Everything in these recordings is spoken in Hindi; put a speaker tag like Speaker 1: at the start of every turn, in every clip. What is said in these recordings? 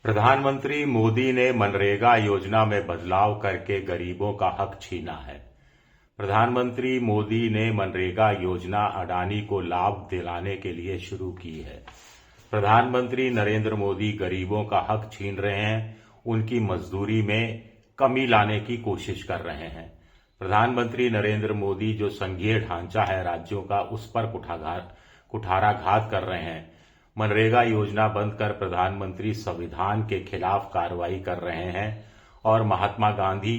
Speaker 1: प्रधानमंत्री मोदी ने मनरेगा योजना में बदलाव करके गरीबों का हक छीना है। प्रधानमंत्री मोदी ने मनरेगा योजना अडानी को लाभ दिलाने के लिए शुरू की है। प्रधानमंत्री नरेंद्र मोदी गरीबों का हक छीन रहे हैं, उनकी मजदूरी में कमी लाने की कोशिश कर रहे हैं। प्रधानमंत्री नरेंद्र मोदी जो संघीय ढांचा है राज्यों का, उस पर कुठाराघात कर रहे हैं। मनरेगा योजना बंद कर प्रधानमंत्री संविधान के खिलाफ कार्रवाई कर रहे हैं और महात्मा गांधी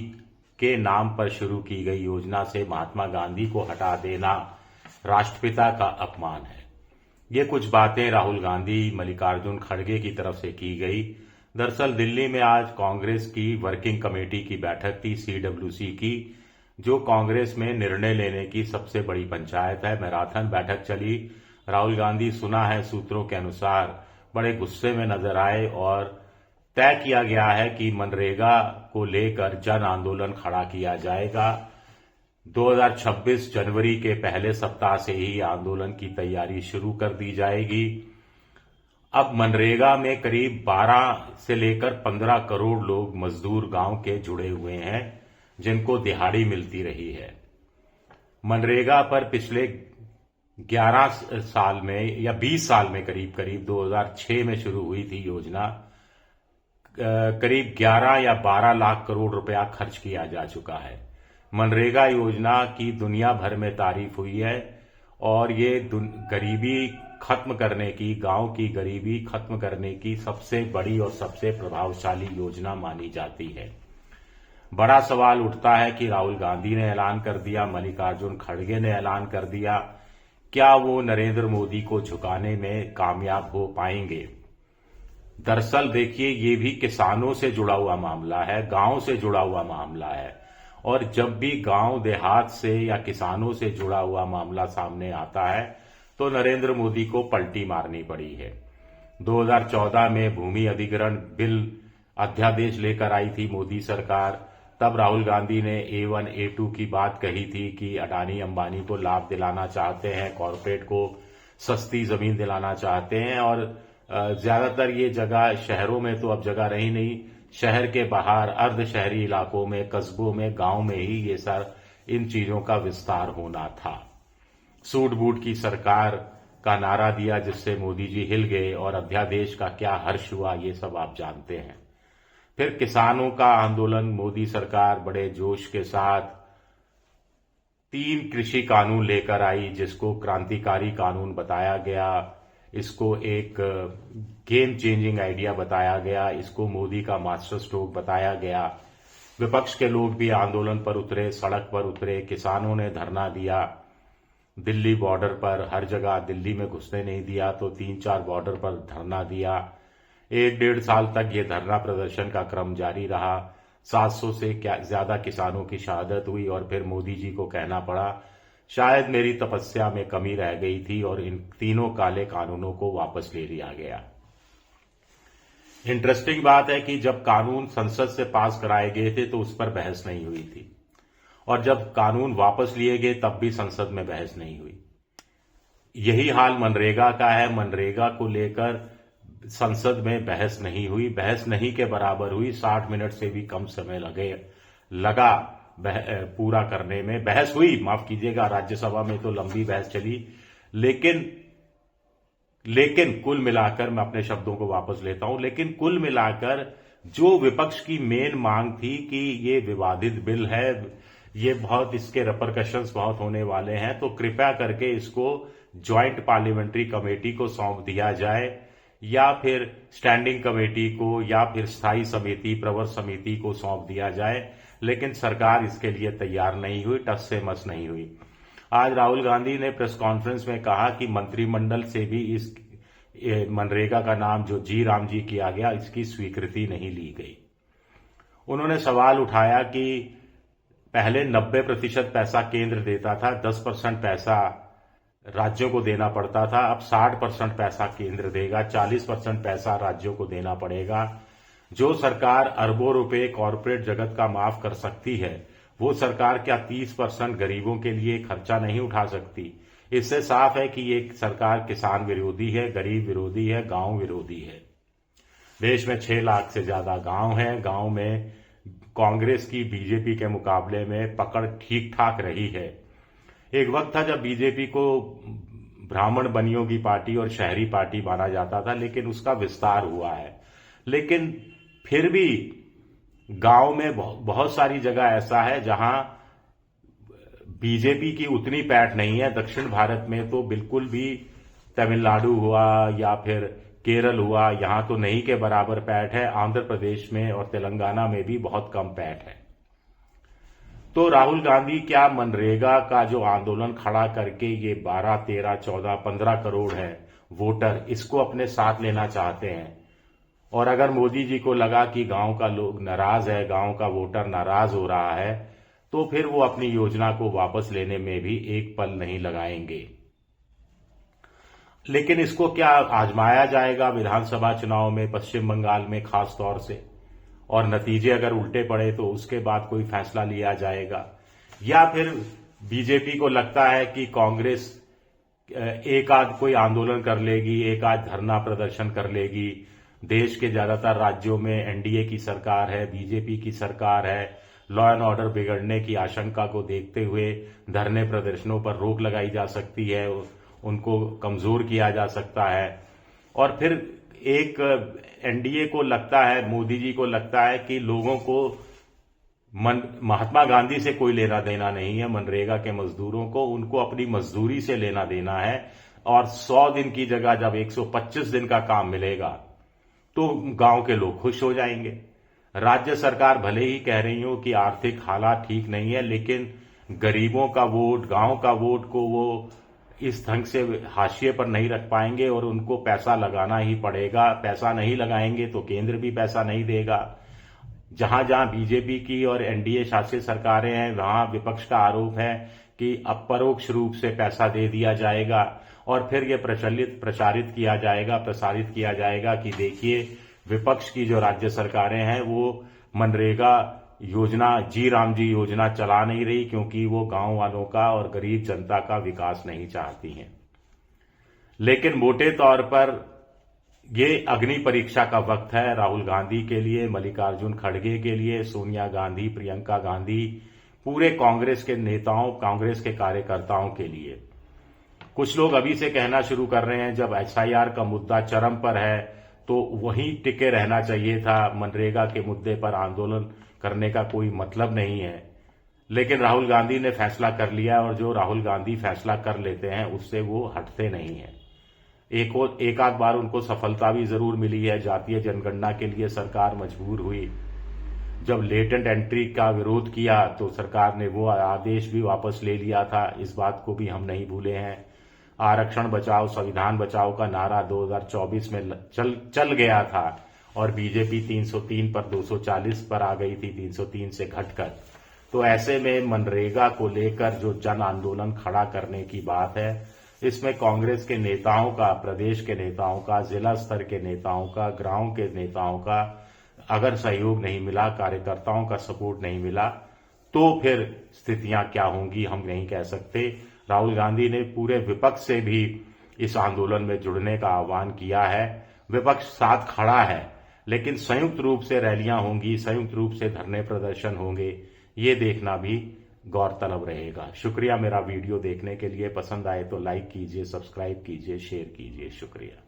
Speaker 1: के नाम पर शुरू की गई योजना से महात्मा गांधी को हटा देना राष्ट्रपिता का अपमान है। ये कुछ बातें राहुल गांधी, मल्लिकार्जुन खड़गे की तरफ से की गई। दरअसल दिल्ली में आज कांग्रेस की वर्किंग कमेटी की बैठक थी, CWC की, जो कांग्रेस में निर्णय लेने की सबसे बड़ी पंचायत है। मैराथन बैठक चली। राहुल गांधी, सुना है सूत्रों के अनुसार, बड़े गुस्से में नजर आए और तय किया गया है कि मनरेगा को लेकर जन आंदोलन खड़ा किया जाएगा। 2026 जनवरी के पहले सप्ताह से ही आंदोलन की तैयारी शुरू कर दी जाएगी। अब मनरेगा में करीब 12 से लेकर 15 करोड़ लोग मजदूर गांव के जुड़े हुए हैं, जिनको दिहाड़ी मिलती रही है। मनरेगा पर पिछले 11 साल में या 20 साल में करीब 2006 में शुरू हुई थी योजना। करीब 11 या 12 लाख करोड़ रुपया खर्च किया जा चुका है। मनरेगा योजना की दुनिया भर में तारीफ हुई है और ये गरीबी खत्म करने की, गांव की गरीबी खत्म करने की सबसे बड़ी और सबसे प्रभावशाली योजना मानी जाती है। बड़ा सवाल उठता है कि राहुल गांधी ने ऐलान कर दिया, मल्लिकार्जुन खड़गे ने ऐलान कर दिया, क्या वो नरेंद्र मोदी को झुकाने में कामयाब हो पाएंगे? दरअसल देखिए, ये भी किसानों से जुड़ा हुआ मामला है, गांव से जुड़ा हुआ मामला है और जब भी गांव देहात से या किसानों से जुड़ा हुआ मामला सामने आता है तो नरेंद्र मोदी को पलटी मारनी पड़ी है। 2014 में भूमि अधिग्रहण बिल अध्यादेश लेकर आई थी मोदी सरकार। तब राहुल गांधी ने A1 A2 की बात कही थी कि अडानी अंबानी को लाभ दिलाना चाहते हैं, कॉरपोरेट को सस्ती जमीन दिलाना चाहते हैं और ज्यादातर ये जगह शहरों में तो अब जगह रही नहीं, शहर के बाहर अर्ध शहरी इलाकों में, कस्बों में, गांव में ही ये इन चीजों का विस्तार होना था। सूट बूट की सरकार का नारा दिया जिससे मोदी जी हिल गए और अध्यादेश का क्या हर्ष हुआ ये सब आप जानते हैं। फिर किसानों का आंदोलन, मोदी सरकार बड़े जोश के साथ 3 कृषि कानून लेकर आई, जिसको क्रांतिकारी कानून बताया गया, इसको एक गेम चेंजिंग आइडिया बताया गया, इसको मोदी का मास्टर स्ट्रोक बताया गया। विपक्ष के लोग भी आंदोलन पर उतरे, सड़क पर उतरे, किसानों ने धरना दिया। दिल्ली बॉर्डर पर हर जगह, दिल्ली में घुसने नहीं दिया तो 3-4 बॉर्डर पर धरना दिया। 1-1.5 साल तक ये धरना प्रदर्शन का क्रम जारी रहा। 700 से ज्यादा किसानों की शहादत हुई और फिर मोदी जी को कहना पड़ा, शायद मेरी तपस्या में कमी रह गई थी और इन तीनों काले कानूनों को वापस ले लिया गया। इंटरेस्टिंग बात है कि जब कानून संसद से पास कराए गए थे तो उस पर बहस नहीं हुई थी और जब कानून वापस लिए गए तब भी संसद में बहस नहीं हुई। यही हाल मनरेगा का है। मनरेगा को लेकर संसद में बहस नहीं हुई, बहस नहीं के बराबर हुई। 60 मिनट से भी कम समय लगा पूरा करने में। बहस हुई, माफ कीजिएगा, राज्यसभा में तो लंबी बहस चली, लेकिन कुल मिलाकर, मैं अपने शब्दों को वापस लेता हूं, लेकिन कुल मिलाकर जो विपक्ष की मेन मांग थी कि ये विवादित बिल है, ये इसके रिपरकशंस बहुत होने वाले हैं, तो कृपया करके इसको ज्वाइंट पार्लियामेंट्री कमेटी को सौंप दिया जाए या फिर स्टैंडिंग कमेटी को या फिर स्थायी समिति, प्रवर समिति को सौंप दिया जाए। लेकिन सरकार इसके लिए तैयार नहीं हुई, टस से मस नहीं हुई। आज राहुल गांधी ने प्रेस कॉन्फ्रेंस में कहा कि मंत्रिमंडल से भी इस मनरेगा का नाम जो जी राम जी किया गया, इसकी स्वीकृति नहीं ली गई। उन्होंने सवाल उठाया कि पहले 90% पैसा केंद्र देता था, 10% पैसा राज्यों को देना पड़ता था, अब 60% पैसा केंद्र देगा, 40% पैसा राज्यों को देना पड़ेगा। जो सरकार अरबों रुपए कॉरपोरेट जगत का माफ कर सकती है, वो सरकार क्या 30% गरीबों के लिए खर्चा नहीं उठा सकती? इससे साफ है कि ये सरकार किसान विरोधी है, गरीब विरोधी है, गांव विरोधी है। देश में 6 लाख से ज्यादा गांव हैं। गांव में कांग्रेस की बीजेपी के मुकाबले में पकड़ ठीक ठाक रही है। एक वक्त था जब बीजेपी को ब्राह्मण बनियों की पार्टी और शहरी पार्टी माना जाता था, लेकिन उसका विस्तार हुआ है। लेकिन फिर भी गांव में बहुत सारी जगह ऐसा है जहां बीजेपी की उतनी पैठ नहीं है। दक्षिण भारत में तो बिल्कुल भी, तमिलनाडु हुआ या फिर केरल हुआ, यहां तो नहीं के बराबर पैठ है। आंध्र प्रदेश में और तेलंगाना में भी बहुत कम पैठ है। तो राहुल गांधी क्या मनरेगा का जो आंदोलन खड़ा करके ये 12, 13, 14, 15 करोड़ है वोटर, इसको अपने साथ लेना चाहते हैं? और अगर मोदी जी को लगा कि गांव का लोग नाराज है, गांव का वोटर नाराज हो रहा है, तो फिर वो अपनी योजना को वापस लेने में भी एक पल नहीं लगाएंगे। लेकिन इसको क्या आजमाया जाएगा विधानसभा चुनाव में, पश्चिम बंगाल में खास तौर से, और नतीजे अगर उल्टे पड़े तो उसके बाद कोई फैसला लिया जाएगा? या फिर बीजेपी को लगता है कि कांग्रेस एक आध कोई आंदोलन कर लेगी, एक आध धरना प्रदर्शन कर लेगी? देश के ज्यादातर राज्यों में एनडीए की सरकार है, बीजेपी की सरकार है। लॉ एंड ऑर्डर बिगड़ने की आशंका को देखते हुए धरने प्रदर्शनों पर रोक लगाई जा सकती है, उनको कमजोर किया जा सकता है। और फिर एक एनडीए को लगता है, मोदी जी को लगता है कि लोगों को महात्मा गांधी से कोई लेना देना नहीं है। मनरेगा के मजदूरों को, उनको अपनी मजदूरी से लेना देना है। और 100 दिन की जगह जब 125 दिन का काम मिलेगा तो गांव के लोग खुश हो जाएंगे। राज्य सरकार भले ही कह रही हो कि आर्थिक हालात ठीक नहीं है, लेकिन गरीबों का वोट, गांव का वोट को वो इस ढंग से हाशिए पर नहीं रख पाएंगे और उनको पैसा लगाना ही पड़ेगा। पैसा नहीं लगाएंगे तो केंद्र भी पैसा नहीं देगा। जहां जहां बीजेपी की और एनडीए शासित सरकारें हैं, वहां विपक्ष का आरोप है कि अपरोक्ष रूप से पैसा दे दिया जाएगा और फिर ये प्रसारित किया जाएगा कि देखिए, विपक्ष की जो राज्य सरकारें हैं वो मनरेगा योजना, जी राम जी योजना चला नहीं रही, क्योंकि वो गांव वालों का और गरीब जनता का विकास नहीं चाहती हैं। लेकिन मोटे तौर पर ये अग्नि परीक्षा का वक्त है राहुल गांधी के लिए, मल्लिकार्जुन खड़गे के लिए, सोनिया गांधी, प्रियंका गांधी, पूरे कांग्रेस के नेताओं, कांग्रेस के कार्यकर्ताओं के लिए। कुछ लोग अभी से कहना शुरू कर रहे हैं, जब एसआईआर का मुद्दा चरम पर है तो वहीं टिके रहना चाहिए था, मनरेगा के मुद्दे पर आंदोलन करने का कोई मतलब नहीं है। लेकिन राहुल गांधी ने फैसला कर लिया और जो राहुल गांधी फैसला कर लेते हैं उससे वो हटते नहीं है। एक आध बार उनको सफलता भी जरूर मिली है। जातीय जनगणना के लिए सरकार मजबूर हुई, जब लेटेंट एंट्री का विरोध किया तो सरकार ने वो आदेश भी वापस ले लिया था। इस बात को भी हम नहीं भूले हैं। आरक्षण बचाओ, संविधान बचाओ का नारा 2024 में चल गया था और बीजेपी 303 पर 240 पर आ गई थी, 303 से घटकर। तो ऐसे में मनरेगा को लेकर जो जन आंदोलन खड़ा करने की बात है, इसमें कांग्रेस के नेताओं का, प्रदेश के नेताओं का, जिला स्तर के नेताओं का, गांव के नेताओं का अगर सहयोग नहीं मिला, कार्यकर्ताओं का सपोर्ट नहीं मिला, तो फिर स्थितियां क्या होंगी हम नहीं कह सकते। राहुल गांधी ने पूरे विपक्ष से भी इस आंदोलन में जुड़ने का आह्वान किया है। विपक्ष साथ खड़ा है, लेकिन संयुक्त रूप से रैलियां होंगी, संयुक्त रूप से धरने प्रदर्शन होंगे, ये देखना भी गौरतलब रहेगा। शुक्रिया मेरा वीडियो देखने के लिए। पसंद आए तो लाइक कीजिए, सब्सक्राइब कीजिए, शेयर कीजिए। शुक्रिया।